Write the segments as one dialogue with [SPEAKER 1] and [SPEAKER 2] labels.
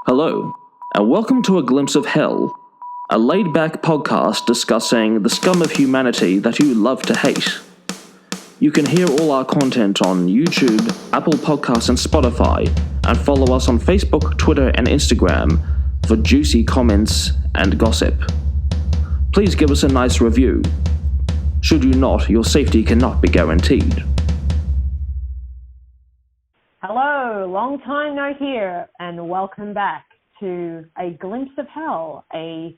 [SPEAKER 1] Hello, and welcome to A Glimpse of Hell, a laid-back podcast discussing the scum of humanity that you love to hate. You can hear all our content on YouTube, Apple Podcasts, and Spotify, and follow us on Facebook, Twitter, and Instagram for juicy comments and gossip. Please give us a nice review. Should you not, your safety cannot be guaranteed.
[SPEAKER 2] Hello, long time no hear, and welcome back to A Glimpse of Hell, a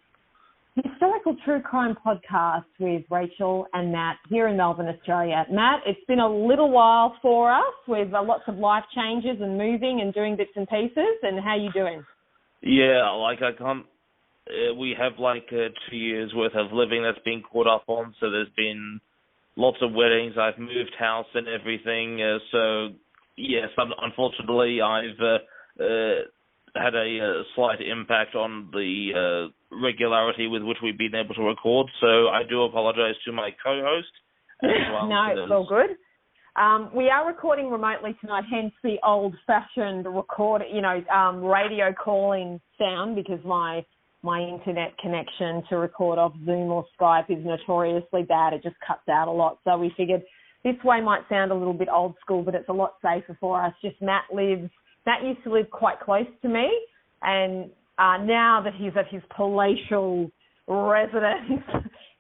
[SPEAKER 2] historical true crime podcast with Rachel and Matt here in Melbourne, Australia. Matt, it's been a little while for us with lots of life changes and moving and doing bits and pieces, and how you doing?
[SPEAKER 3] Yeah, we have 2 years worth of living that's been caught up on, so there's been lots of weddings. I've moved house and everything, so yes, unfortunately I've had a slight impact on the regularity with which we've been able to record, so I do apologize to my co-host as well.
[SPEAKER 2] No, it's all good. We are recording remotely tonight, hence the old-fashioned radio calling sound, because my internet connection to record off Zoom or Skype is notoriously bad. It just cuts out a lot. So we figured this way might sound a little bit old school, but it's a lot safer for us. Just Matt used to live quite close to me, and now that he's at his palatial residence,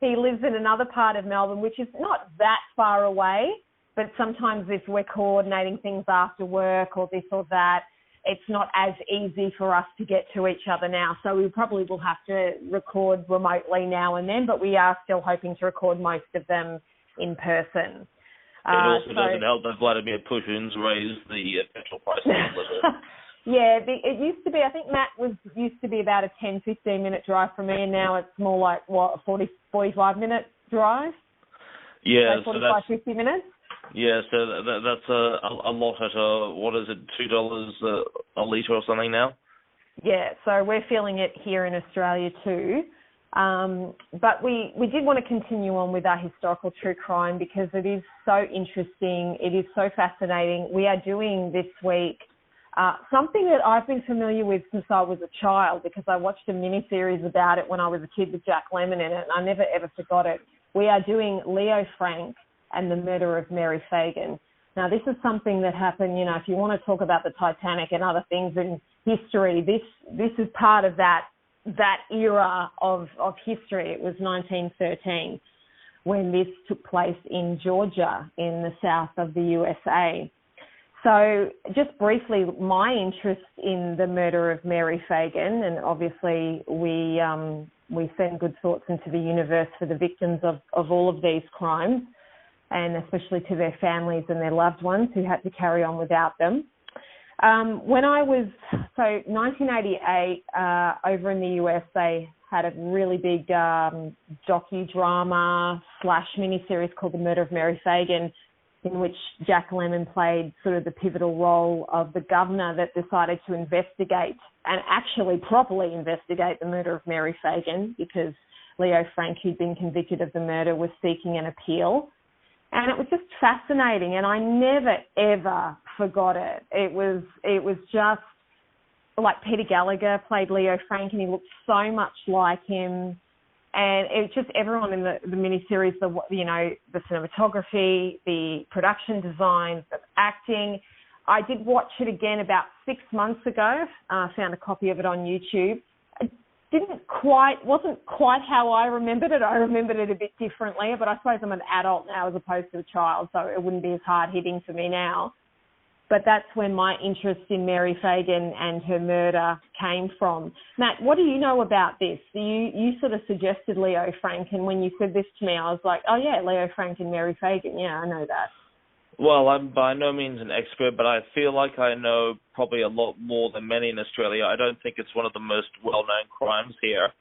[SPEAKER 2] he lives in another part of Melbourne, which is not that far away, but sometimes if we're coordinating things after work or this or that, it's not as easy for us to get to each other now. So we probably will have to record remotely now and then, but we are still hoping to record most of them in person.
[SPEAKER 3] It also doesn't help that Vladimir Putin's raised the petrol prices a little.
[SPEAKER 2] Yeah, it used to be, I think Matt used to be about a 10-15 minute drive from me, and now it's more like, a 45 minute drive?
[SPEAKER 3] Yeah,
[SPEAKER 2] so 45, 50 minutes?
[SPEAKER 3] Yeah, so that's a lot at, $2 a litre or something now?
[SPEAKER 2] Yeah, so we're feeling it here in Australia too. But we did want to continue on with our historical true crime because it is so interesting. It is so fascinating. We are doing this week something that I've been familiar with since I was a child, because I watched a mini-series about it when I was a kid with Jack Lemmon in it, and I never ever forgot it. We are doing Leo Frank and the murder of Mary Phagan. Now, this is something that happened, if you want to talk about the Titanic and other things in history, this is part of that era of history. It was 1913 when this took place in Georgia in the south of the USA. So just briefly, my interest in the murder of Mary Phagan, and obviously we send good thoughts into the universe for the victims of all of these crimes, and especially to their families and their loved ones who had to carry on without them. 1988, over in the US, they had a really big docudrama / miniseries called The Murder of Mary Phagan, in which Jack Lemmon played sort of the pivotal role of the governor that decided to investigate and actually properly investigate the murder of Mary Phagan, because Leo Frank, who'd been convicted of the murder, was seeking an appeal. And it was just fascinating, and I never, ever forgot it. It was just like Peter Gallagher played Leo Frank, and he looked so much like him. And it was just everyone in the miniseries, the cinematography, the production design, the acting. I did watch it again about 6 months ago. Found a copy of it on YouTube. Wasn't quite how I remembered it. I remembered it a bit differently, but I suppose I'm an adult now as opposed to a child, so it wouldn't be as hard-hitting for me now. But that's when my interest in Mary Phagan and her murder came from. Matt, what do you know about this? You sort of suggested Leo Frank, and when you said this to me, I was like, oh yeah, Leo Frank and Mary Phagan. Yeah, I know that.
[SPEAKER 3] Well, I'm by no means an expert, but I feel like I know probably a lot more than many in Australia. I don't think it's one of the most well-known crimes here.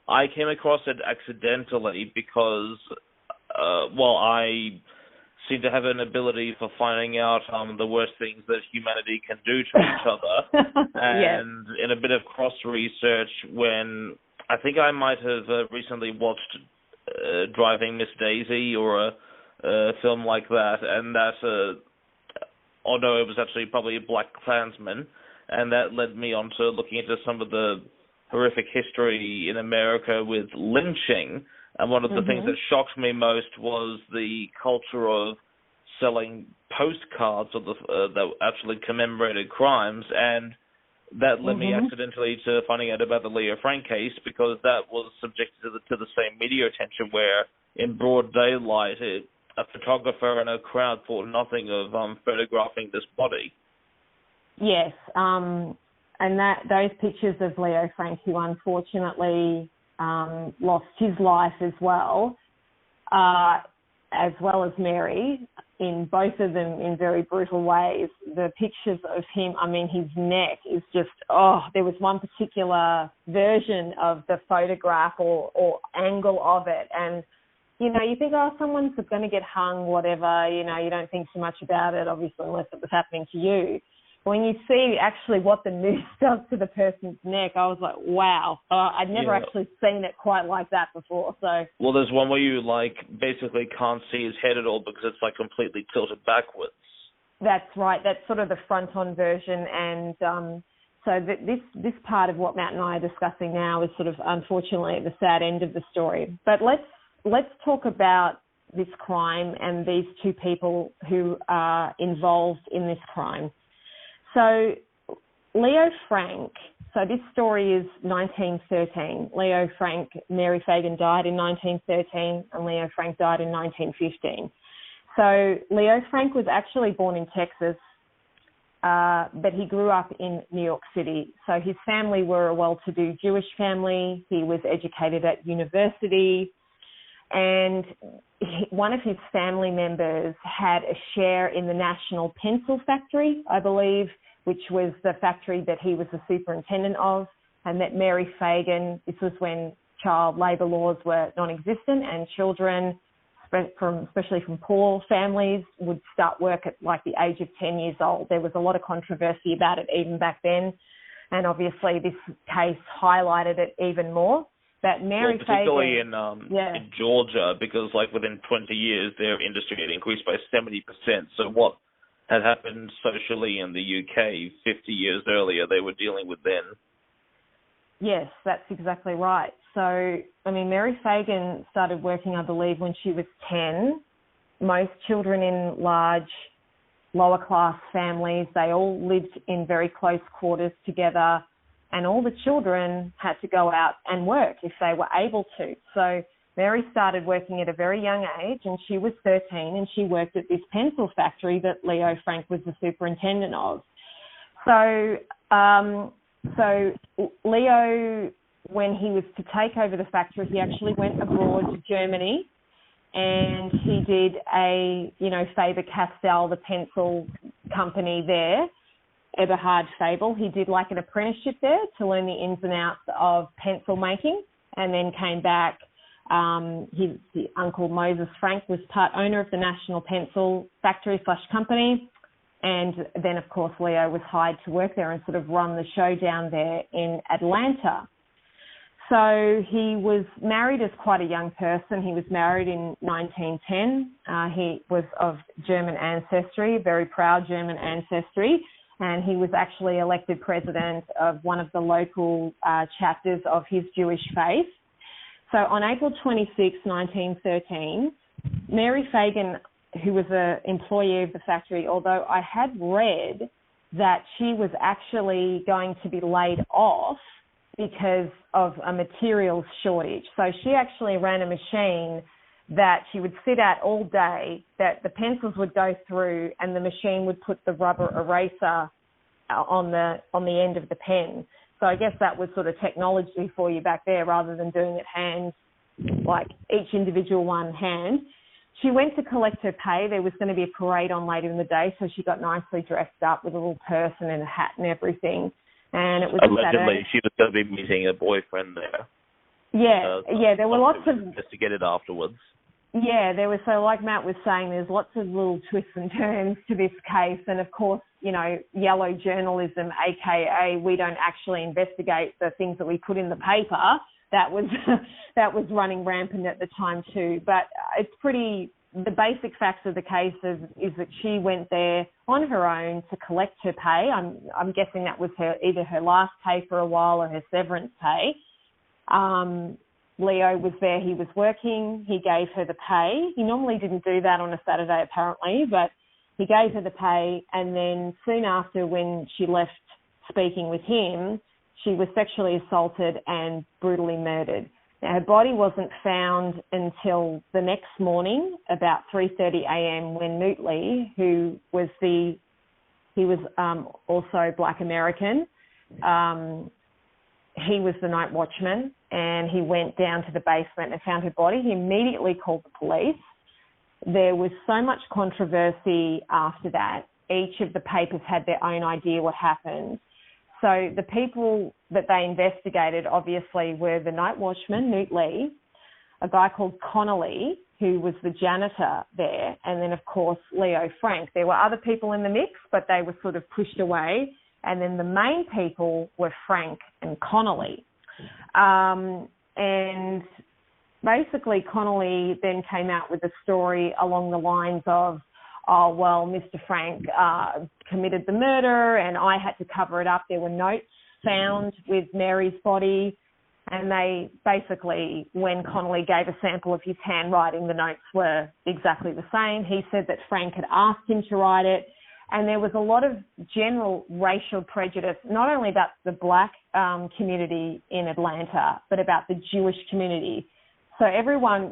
[SPEAKER 3] I came across it accidentally because, I seem to have an ability for finding out the worst things that humanity can do to each other. And in a bit of cross-research, when I think I might have recently watched Driving Miss Daisy or a film like that, and that, although it was actually probably a Black Klansman, and that led me on to looking into some of the horrific history in America with lynching. And one of the things that shocked me most was the culture of selling postcards of that actually commemorated crimes, and that led me accidentally to finding out about the Leo Frank case, because that was subjected to the same media attention where, in broad daylight, a photographer and a crowd thought nothing of photographing this body.
[SPEAKER 2] Yes, and those pictures of Leo Frank, who unfortunately lost his life as well as Mary, in both of them in very brutal ways. The pictures of him, I mean, his neck is just, there was one particular version of the photograph or angle of it. And, you think, someone's going to get hung, whatever, you don't think too much about it, obviously, unless it was happening to you. When you see actually what the noose does to the person's neck, I was like, wow. I'd never actually seen it quite like that before. So, well,
[SPEAKER 3] there's one where you basically can't see his head at all because it's completely tilted backwards.
[SPEAKER 2] That's right. That's sort of the front-on version. And so this part of what Matt and I are discussing now is sort of, unfortunately, the sad end of the story. But let's talk about this crime and these two people who are involved in this crime. So Leo Frank, so this story is 1913. Leo Frank, Mary Phagan died in 1913 and Leo Frank died in 1915. So Leo Frank was actually born in Texas, but he grew up in New York City. So his family were a well-to-do Jewish family. He was educated at university, and one of his family members had a share in the National Pencil Factory, I believe, which was the factory that he was the superintendent of, and that Mary Phagan, this was when child labour laws were non-existent and children, especially from poor families, would start work at the age of 10 years old. There was a lot of controversy about it even back then, and obviously this case highlighted it even more. That Mary
[SPEAKER 3] particularly
[SPEAKER 2] Phagan,
[SPEAKER 3] in Georgia, because within 20 years their industry had increased by 70%. So what had happened socially in the UK 50 years earlier, they were dealing with then.
[SPEAKER 2] Yes, that's exactly right. So, I mean, Mary Phagan started working, I believe, when she was 10. Most children in large, lower-class families, they all lived in very close quarters together, and all the children had to go out and work if they were able to. So Mary started working at a very young age, and she was 13, and she worked at this pencil factory that Leo Frank was the superintendent of. So Leo, when he was to take over the factory, he actually went abroad to Germany, and he did Faber-Castell, the pencil company there, Eberhard Fabel. He did an apprenticeship there to learn the ins and outs of pencil making, and then came back. His uncle Moses Frank was part owner of the National Pencil Factory / company, and then of course Leo was hired to work there and sort of run the show down there in Atlanta. So he was married as quite a young person. He was married in 1910. He was of German ancestry, very proud German ancestry, and he was actually elected president of one of the local chapters of his Jewish faith. So on April 26, 1913, Mary Phagan, who was an employee of the factory, although I had read that she was actually going to be laid off because of a materials shortage. So she actually ran a machine that she would sit at all day, that the pencils would go through, and the machine would put the rubber eraser on the end of the pen. So I guess that was sort of technology for you back there, rather than doing it hand, each individual one hand. She went to collect her pay. There was going to be a parade on later in the day, so she got nicely dressed up with a little purse and a hat and everything. And it was
[SPEAKER 3] allegedly she was going to be meeting a boyfriend there.
[SPEAKER 2] Yeah, there were lots of
[SPEAKER 3] investigated afterwards.
[SPEAKER 2] Yeah, there was, so like Matt was saying, there's lots of little twists and turns to this case, and of course, yellow journalism, aka we don't actually investigate the things that we put in the paper. That was running rampant at the time too. But it's pretty the basic facts of the case is that she went there on her own to collect her pay. I'm guessing that was either her last pay for a while or her severance pay. Leo was there, he was working, he gave her the pay. He normally didn't do that on a Saturday apparently, but he gave her the pay, and then soon after, when she left speaking with him, she was sexually assaulted and brutally murdered. Now, her body wasn't found until the next morning, about 3:30 a.m., when Newtley, who was also Black American, he was the night watchman, and he went down to the basement and found her body. He immediately called the police. There was so much controversy after that. Each of the papers had their own idea what happened. So the people that they investigated obviously were the night watchman, Newtley, a guy called Connolly, who was the janitor there, and then, of course, Leo Frank. There were other people in the mix, but they were sort of pushed away. And then the main people were Frank and Connolly. And basically Connolly then came out with a story along the lines of, oh, well, Mr. Frank committed the murder and I had to cover it up. There were notes found with Mary's body. And they basically, when Connolly gave a sample of his handwriting, the notes were exactly the same. He said that Frank had asked him to write it. And there was a lot of general racial prejudice, not only about the Black community in Atlanta, but about the Jewish community. So everyone,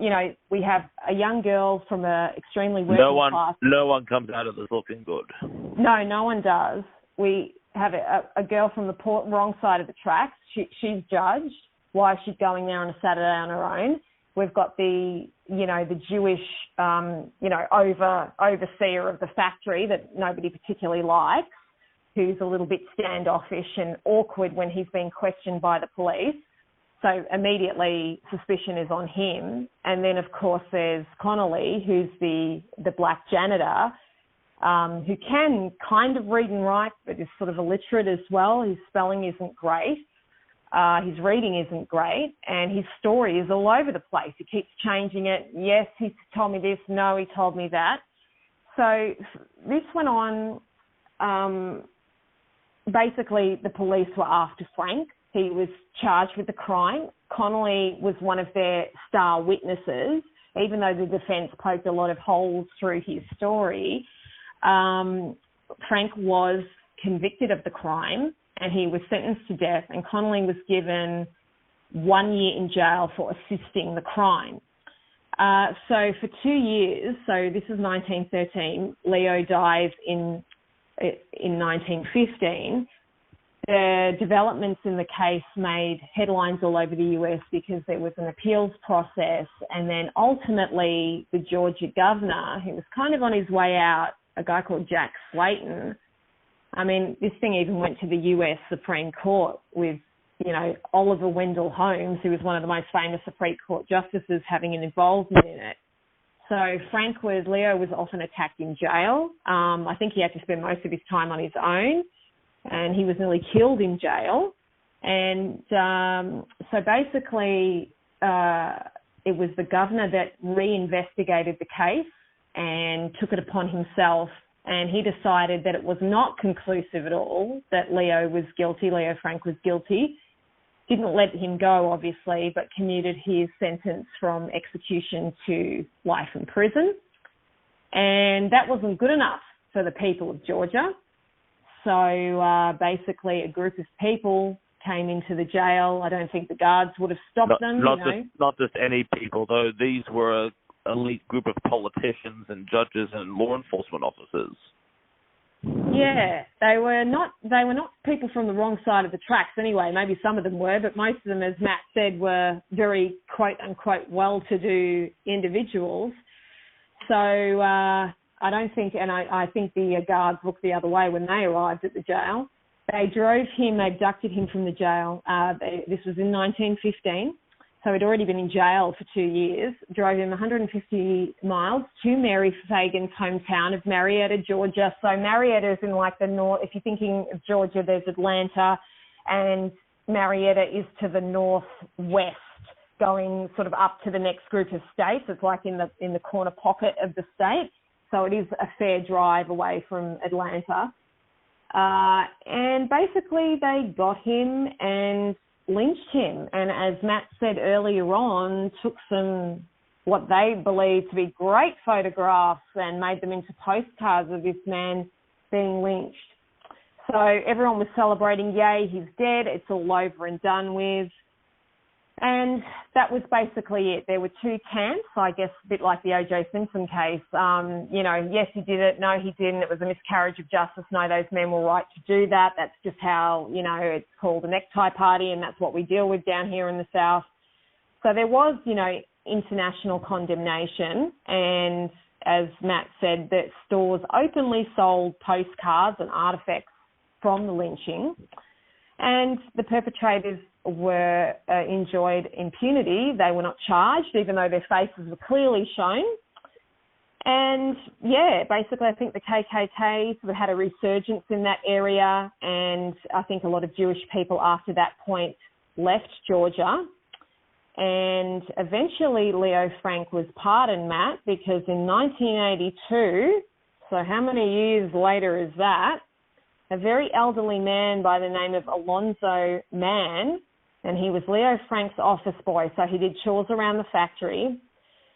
[SPEAKER 2] we have a young girl from a extremely working class.
[SPEAKER 3] No one comes out of this looking good.
[SPEAKER 2] No one does. We have a girl from the wrong side of the tracks. She's judged. Why is she going there on a Saturday on her own? We've got the Jewish, overseer of the factory that nobody particularly likes, who's a little bit standoffish and awkward when he's being questioned by the police. So immediately suspicion is on him. And then, of course, there's Connolly, who's the Black janitor, who can kind of read and write, but is sort of illiterate as well. His spelling isn't great. His reading isn't great, and his story is all over the place. He keeps changing it. Yes, he told me this. No, he told me that. So this went on. Basically, the police were after Frank. He was charged with the crime. Connolly was one of their star witnesses, even though the defence poked a lot of holes through his story. Frank was convicted of the crime, and he was sentenced to death, and Connolly was given 1 year in jail for assisting the crime. So for 2 years, so this is 1913, Leo dies in 1915. The developments in the case made headlines all over the US because there was an appeals process, and then ultimately the Georgia governor, who was kind of on his way out, a guy called Jack Slayton. I mean, this thing even went to the US Supreme Court with, Oliver Wendell Holmes, who was one of the most famous Supreme Court justices, having an involvement in it. So Leo was often attacked in jail. I think he had to spend most of his time on his own, and he was nearly killed in jail. And so basically it was the governor that reinvestigated the case and took it upon himself, and he decided that it was not conclusive at all, that Leo Frank was guilty. Didn't let him go, obviously, but commuted his sentence from execution to life in prison. And that wasn't good enough for the people of Georgia. So basically a group of people came into the jail. I don't think the guards would have stopped them.
[SPEAKER 3] Not just any people, though. These were elite group of politicians and judges and law enforcement officers.
[SPEAKER 2] Yeah, they were not people from the wrong side of the tracks anyway. Maybe some of them were, but most of them, as Matt said, were very quote unquote well-to-do individuals. So I don't think, and I think the guards looked the other way when they arrived at the jail. They abducted him from the jail. This was in 1915. So he'd already been in jail for 2 years, drove him 150 miles to Mary Phagan's hometown of Marietta, Georgia. So Marietta is in like the north. If you're thinking of Georgia, there's Atlanta, and Marietta is to the northwest going sort of up to the next group of states. It's like in the corner pocket of the state. So it is a fair drive away from Atlanta. And basically they got him and lynched him. And as Matt said earlier on, took some what they believed to be great photographs and made them into postcards of this man being lynched. So everyone was celebrating, yay, he's dead, it's all over and done with. And that was basically it. There were two camps, I guess, a bit like the O.J. Simpson case. Yes, he did it. No, he didn't. It was a miscarriage of justice. No, those men were right to do that. That's just how, it's called a necktie party, and that's what we deal with down here in the South. So there was, international condemnation. And as Matt said, that stores openly sold postcards and artefacts from the lynching. And the perpetrators were enjoyed impunity. They were not charged, even though their faces were clearly shown. And, basically I think the KKK sort of had a resurgence in that area, and I think a lot of Jewish people after that point left Georgia. And eventually Leo Frank was pardoned, Matt, because in 1982, so how many years later is that, a very elderly man by the name of Alonzo Mann, and he was Leo Frank's office boy, so he did chores around the factory.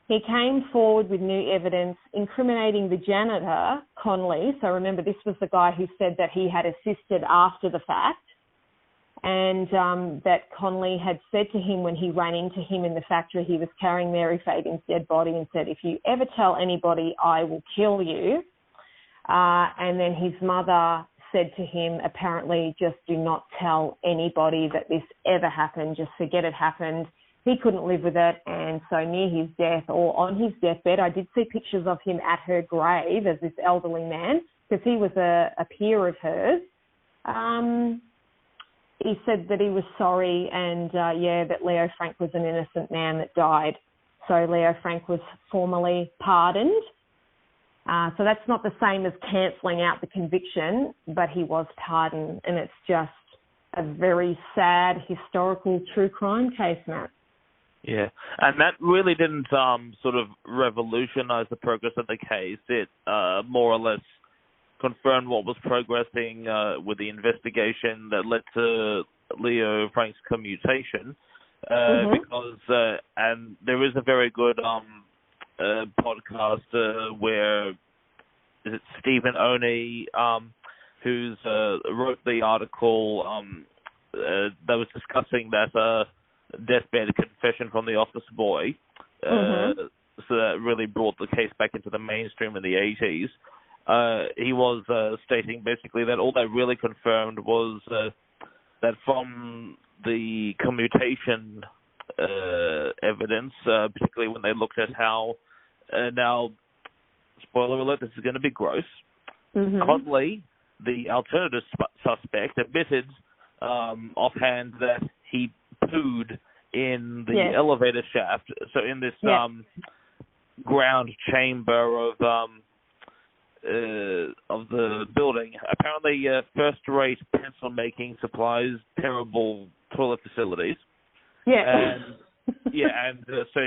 [SPEAKER 2] He came forward with new evidence incriminating the janitor, Conley. So remember, this was the guy who said that he had assisted after the fact, and that Conley had said to him when he ran into him in the factory, he was carrying Mary Phagan's dead body, and said, if you ever tell anybody, I will kill you. And then his mother said to him, apparently, just do not tell anybody that this ever happened. Just forget it happened. He couldn't live with it. And so near his death or on his deathbed, I did see pictures of him at her grave as this elderly man, because he was a peer of hers. He said that he was sorry and, that Leo Frank was an innocent man that died. So Leo Frank was formally pardoned. So that's not the same as cancelling out the conviction, but he was pardoned, and it's just a very sad historical true crime case, Matt.
[SPEAKER 3] Yeah, and that really didn't sort of revolutionise the progress of the case. It more or less confirmed what was progressing with the investigation that led to Leo Frank's commutation, because and there is a very good podcast where is it Stephen Oney, who's wrote the article that was discussing that deathbed confession from the office boy. So that really brought the case back into the mainstream in the 80s. He was stating basically that all that really confirmed was that from the commutation evidence, particularly when they looked at how now, spoiler alert, this is going to be gross. Conley, the alternative suspect, admitted offhand that he pooed in the elevator shaft. So in this ground chamber of the building. Apparently, first-rate pencil making supplies terrible toilet facilities. So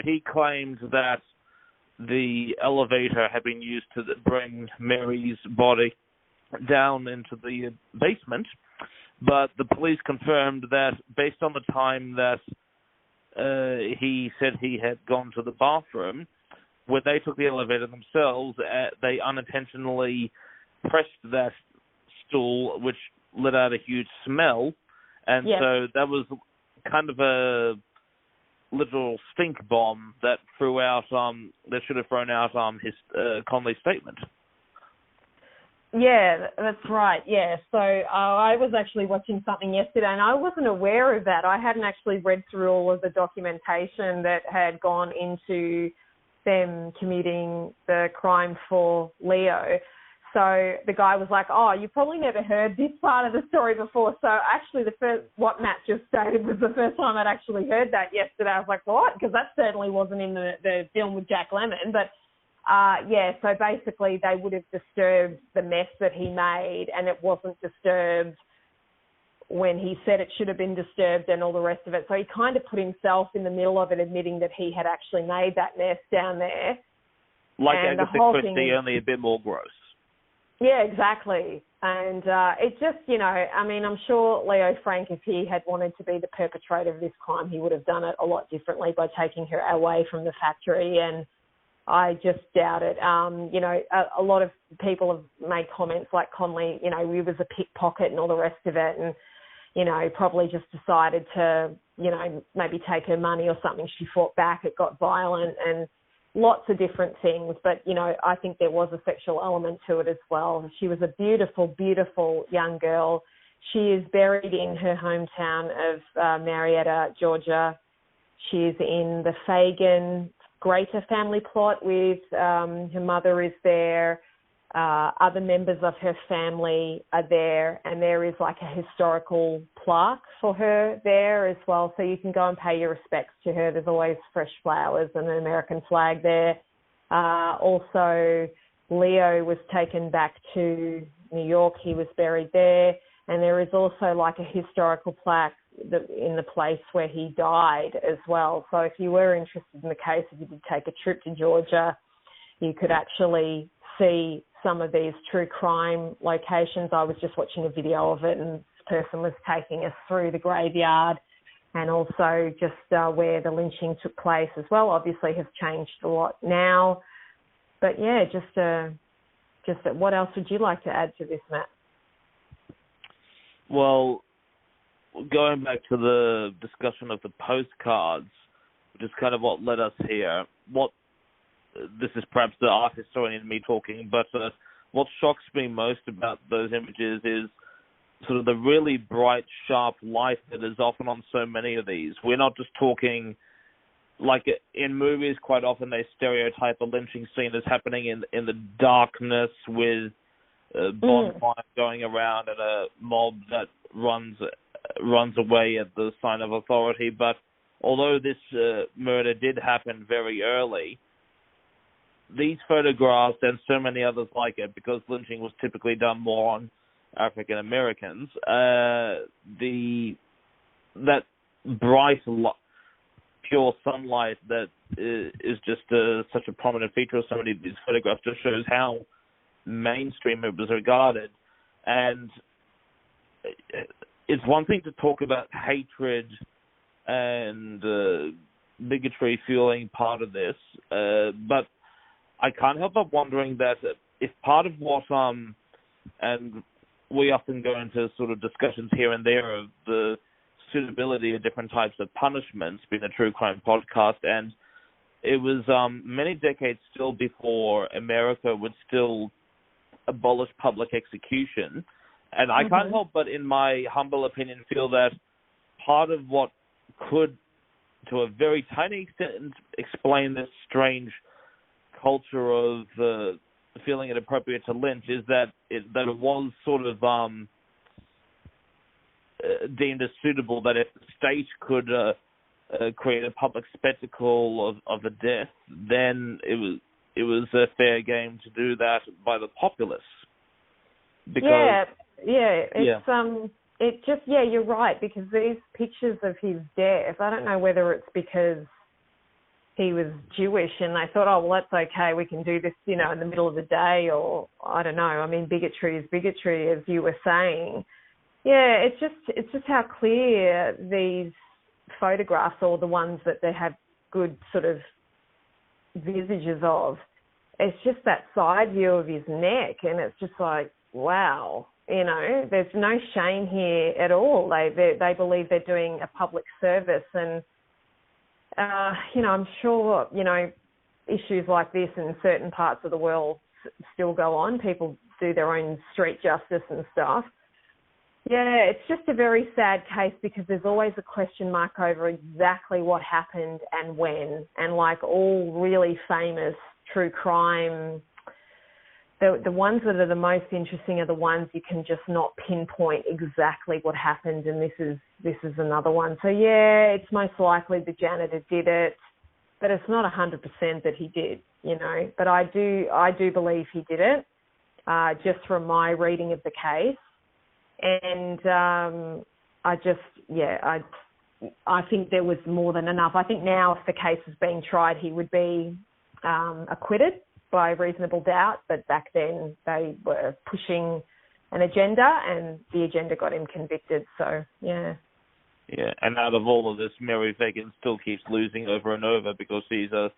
[SPEAKER 3] he claimed that the elevator had been used to bring Mary's body down into the basement, but the police confirmed that based on the time that he said he had gone to the bathroom, when they took the elevator themselves, they unintentionally pressed that stool, which let out a huge smell, and so that was kind of a literal stink bomb that threw out, that should have thrown out his Conley's statement.
[SPEAKER 2] Yeah, that's right. Yeah, so I was actually watching something yesterday, and I wasn't aware of that. I hadn't actually read through all of the documentation that had gone into them committing the crime for Leo. So the guy was like, "Oh, you probably never heard this part of the story before." So actually, what Matt just stated was the first time I'd actually heard that yesterday. I was like, "What?" Because that certainly wasn't in the film with Jack Lemmon, but. So basically they would have disturbed the mess that he made, and it wasn't disturbed when he said it should have been disturbed and all the rest of it. So he kind of put himself in the middle of it, admitting that he had actually made that mess down there.
[SPEAKER 3] Like
[SPEAKER 2] and
[SPEAKER 3] Agatha Christie, only a bit more gross.
[SPEAKER 2] Yeah, exactly. And it just, I mean, I'm sure Leo Frank, if he had wanted to be the perpetrator of this crime, he would have done it a lot differently by taking her away from the factory. And I just doubt it. A lot of people have made comments like Conley, he was a pickpocket and all the rest of it. And, probably just decided to, maybe take her money or something. She fought back. It got violent and lots of different things. But, I think there was a sexual element to it as well. She was a beautiful, beautiful young girl. She is buried in her hometown of Marietta, Georgia. She is in the Phagan greater family plot with her mother is there. Other members of her family are there, and there is like a historical plaque for her there as well. So you can go and pay your respects to her. There's always fresh flowers and an American flag there. Also, Leo was taken back to New York. He was buried there. And there is also like a historical plaque in the place where he died as well. So if you were interested in the case, if you did take a trip to Georgia, you could actually see some of these true crime locations. I was just watching a video of it, and this person was taking us through the graveyard and also just where the lynching took place as well. Obviously has changed a lot now. But yeah, just what else would you like to add to this, Matt?
[SPEAKER 3] Well, going back to the discussion of the postcards, which is kind of what led us here, this is perhaps the art historian in me talking, but what shocks me most about those images is sort of the really bright, sharp light that is often on so many of these. We're not just talking, like in movies, quite often they stereotype a lynching scene as happening in the darkness with bonfire going around and a mob that runs away at the sign of authority. But although this murder did happen very early, these photographs and so many others like it, because lynching was typically done more on African Americans, that bright, pure sunlight that is just such a prominent feature of so many of these photographs just shows how mainstream it was regarded. And it's one thing to talk about hatred and bigotry fueling part of this, but I can't help but wondering that if part of what, and we often go into sort of discussions here and there of the suitability of different types of punishments, being a true crime podcast, and it was many decades still before America would still abolish public execution. And I can't help but, in my humble opinion, feel that part of what could, to a very tiny extent, explain this strange culture of feeling it appropriate to lynch is that it was sort of deemed as suitable that if the state could create a public spectacle of a death, then it was a fair game to do that by the populace. Because,
[SPEAKER 2] you're right, because these pictures of his death, I don't know whether it's because he was Jewish and they thought, oh, well, that's okay, we can do this, in the middle of the day, or I don't know. I mean, bigotry is bigotry, as you were saying. Yeah, it's just how clear these photographs, or the ones that they have good sort of visages of, it's just that side view of his neck, and it's just like, wow, there's no shame here at all. They believe they're doing a public service, and I'm sure, issues like this in certain parts of the world still go on. People do their own street justice and stuff. Yeah, it's just a very sad case, because there's always a question mark over exactly what happened and when. And like all really famous true crime, the ones that are the most interesting are the ones you can just not pinpoint exactly what happened, and this is another one. So yeah, it's most likely the janitor did it, but it's not 100% that he did, But I do believe he did it, just from my reading of the case. And I think there was more than enough. I think now if the case was being tried, he would be acquitted by reasonable doubt. But back then they were pushing an agenda, and the agenda got him convicted. So, yeah.
[SPEAKER 3] Yeah, and out of all of this, Mary Phagan still keeps losing over and over because she's a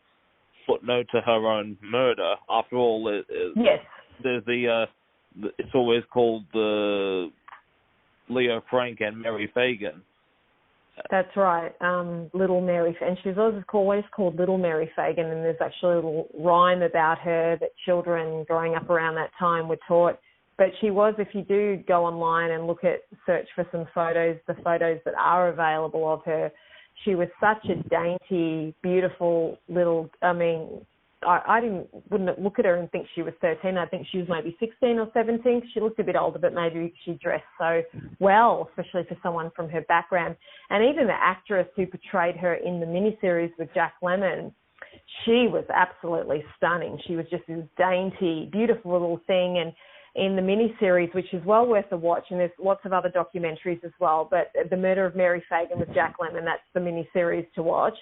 [SPEAKER 3] footnote to her own murder. After all,
[SPEAKER 2] yes,
[SPEAKER 3] there's it's always called the Leo Frank and Mary Phagan.
[SPEAKER 2] That's right, Little Mary, and she's always called Little Mary Phagan, and there's actually a little rhyme about her that children growing up around that time were taught. But she was, if you do go online and search for some photos, the photos that are available of her, she was such a dainty, beautiful little, I wouldn't look at her and think she was 13. I think she was maybe 16 or 17. She looked a bit older, but maybe she dressed so well, especially for someone from her background. And even the actress who portrayed her in the miniseries with Jack Lemmon, she was absolutely stunning. She was just this dainty, beautiful little thing. And in the miniseries, which is well worth a watch, and there's lots of other documentaries as well, but The Murder of Mary Phagan with Jack Lemmon, that's the miniseries to watch.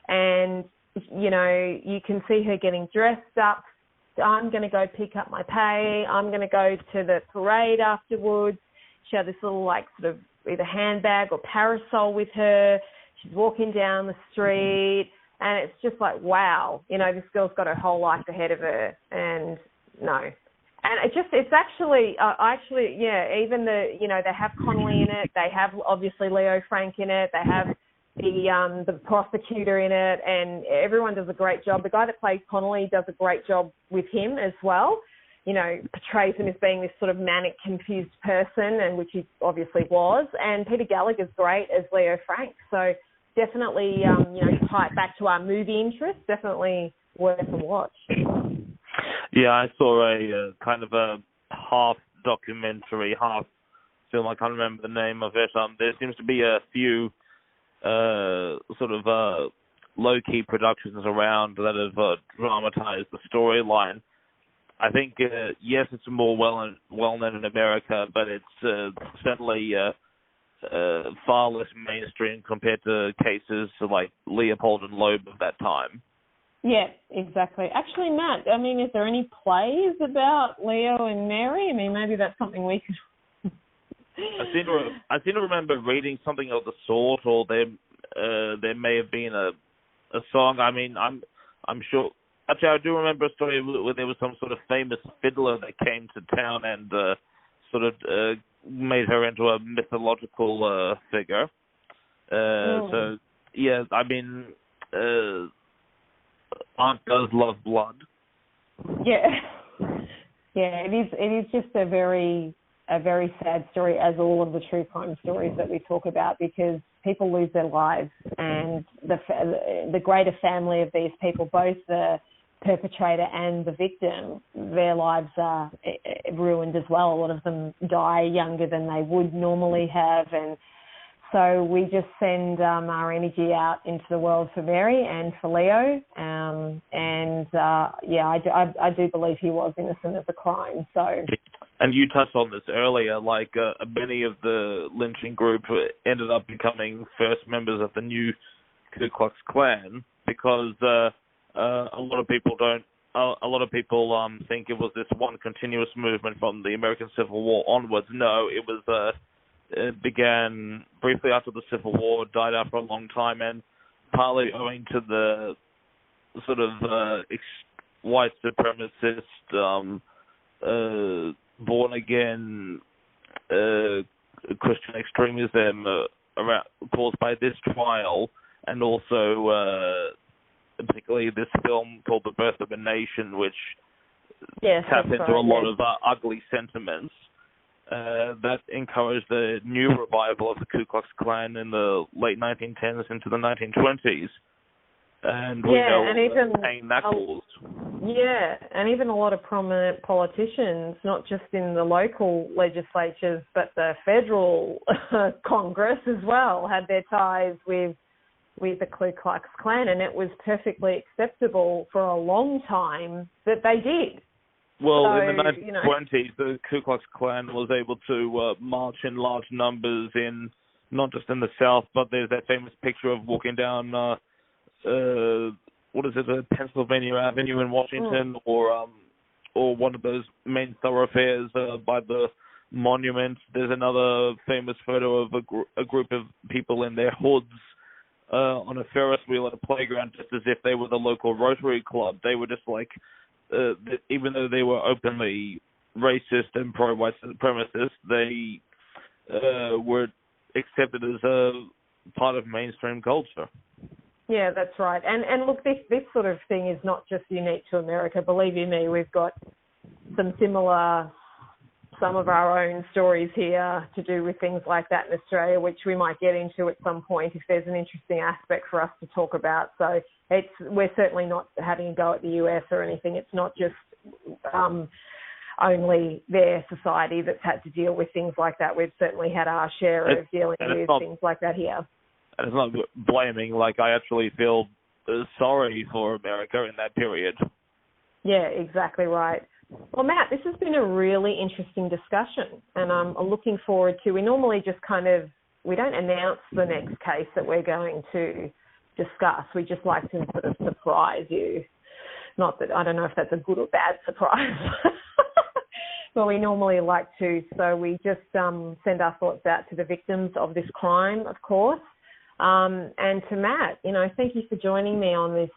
[SPEAKER 2] And, you know, you can see her getting dressed up. I'm going to go pick up my pay. I'm going to go to the parade afterwards. She had this little, like, sort of either handbag or parasol with her. She's walking down the street, and it's just like, wow, you know, this girl's got her whole life ahead of her, and no. And it's actually, even they have Connolly in it. They have obviously Leo Frank in it. They have the prosecutor in it, and everyone does a great job. The guy that plays Connolly does a great job with him as well. You know, portrays him as being this sort of manic, confused person, and which he obviously was. And Peter Gallagher's great as Leo Frank. So definitely, tie it back to our movie interest. Definitely worth a watch.
[SPEAKER 3] Yeah, I saw a kind of a half documentary, half film. I can't remember the name of it. There seems to be a few low-key productions around that have dramatized the storyline. I think, yes, it's more well-known in America, but it's certainly far less mainstream compared to cases like Leopold and Loeb of that time.
[SPEAKER 2] Yeah, exactly. Actually, Matt, I mean, is there any plays about Leo and Mary? I mean, maybe that's something we could...
[SPEAKER 3] I seem to remember reading something of the sort, or there may have been a song. I mean, I'm sure... Actually, I do remember a story where there was some sort of famous fiddler that came to town and made her into a mythological figure. So, yeah, I mean... Aunt does love blood.
[SPEAKER 2] Yeah, it is just a very sad story, as all of the true crime stories that we talk about, because people lose their lives, and the greater family of these people, both the perpetrator and the victim, their lives are ruined as well. A lot of them die younger than they would normally have, and so we just send our energy out into the world for Mary and for Leo. I do believe he was innocent of the crime. So.
[SPEAKER 3] And you touched on this earlier, like many of the lynching group ended up becoming first members of the new Ku Klux Klan, because a lot of people think it was this one continuous movement from the American Civil War onwards. No, it was. It began briefly after the Civil War, died out for a long time, and partly owing to the sort of white supremacist, born-again Christian extremism caused by this trial, and also particularly this film called The Birth of a Nation, which taps into a lot of ugly sentiments. That encouraged the new revival of the Ku Klux Klan in the late 1910s into the 1920s. And we know the pain that caused.
[SPEAKER 2] Yeah, and even a lot of prominent politicians, not just in the local legislatures, but the federal Congress as well, had their ties with the Ku Klux Klan, and it was perfectly acceptable for a long time that they did.
[SPEAKER 3] Well, in the 1920s, the Ku Klux Klan was able to march in large numbers in not just in the South, but there's that famous picture of walking down, Pennsylvania Avenue in Washington, or one of those main thoroughfares by the monument. There's another famous photo of a group of people in their hoods on a Ferris wheel at a playground, just as if they were the local Rotary Club. They were just like, even though they were openly racist and pro-white supremacists, they were accepted as a part of mainstream culture.
[SPEAKER 2] Yeah, that's right. And look, this sort of thing is not just unique to America. Believe you me, we've got some of our own stories here to do with things like that in Australia, which we might get into at some point if there's an interesting aspect for us to talk about. So we're certainly not having a go at the US or anything. It's not just only their society that's had to deal with things like that. We've certainly had our share of dealing with things like that here.
[SPEAKER 3] And it's not blaming. Like, I actually feel sorry for America in that period.
[SPEAKER 2] Yeah, exactly right. Well, Matt, this has been a really interesting discussion, and I'm looking forward to. We normally just we don't announce the next case that we're going to discuss. We just like to sort of surprise you. Not that, I don't know if that's a good or bad surprise, but we normally like to. So we just send our thoughts out to the victims of this crime, of course. And to Matt, thank you for joining me on this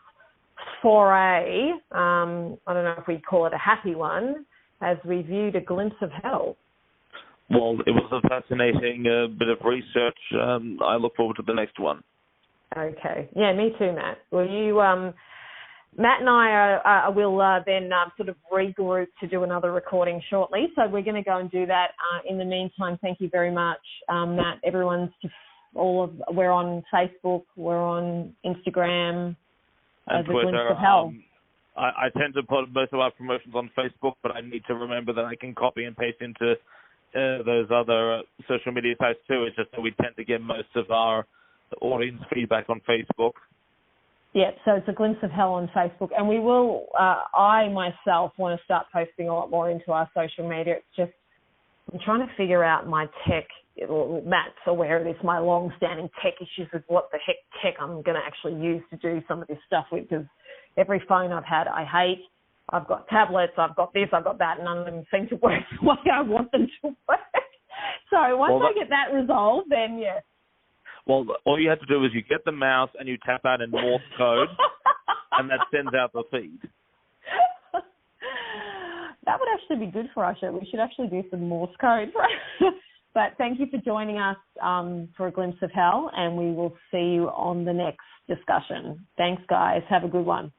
[SPEAKER 2] foray. I don't know if we'd call it a happy one, as we viewed a glimpse of hell.
[SPEAKER 3] Well, it was a fascinating bit of research. I look forward to the next one.
[SPEAKER 2] Okay. Yeah, me too, Matt. Well, Matt and I will then sort of regroup to do another recording shortly. So we're going to go and do that. In the meantime, thank you very much, Matt. We're on Facebook, we're on Instagram,
[SPEAKER 3] and
[SPEAKER 2] Twitter.
[SPEAKER 3] Glimpse of Hell. I tend to put most of our promotions on Facebook, but I need to remember that I can copy and paste into those other social media sites too. It's just that we tend to get most of our audience feedback on Facebook.
[SPEAKER 2] Yeah, so it's a Glimpse of Hell on Facebook, and we will. I myself want to start posting a lot more into our social media. It's just I'm trying to figure out my tech. Matt's aware of this, my long-standing tech issues with what the heck tech I'm going to actually use to do some of this stuff with, because every phone I've had I hate. I've got tablets, I've got this, I've got that, and none of them seem to work the way I want them to work. So once I get that resolved, then yeah.
[SPEAKER 3] Well, all you have to do is you get the mouse and you tap out in Morse code, and that sends out the feed.
[SPEAKER 2] That would actually be good for our show. We should actually do some Morse code. But thank you for joining us for a Glimpse of Hell, and we will see you on the next discussion. Thanks, guys. Have a good one.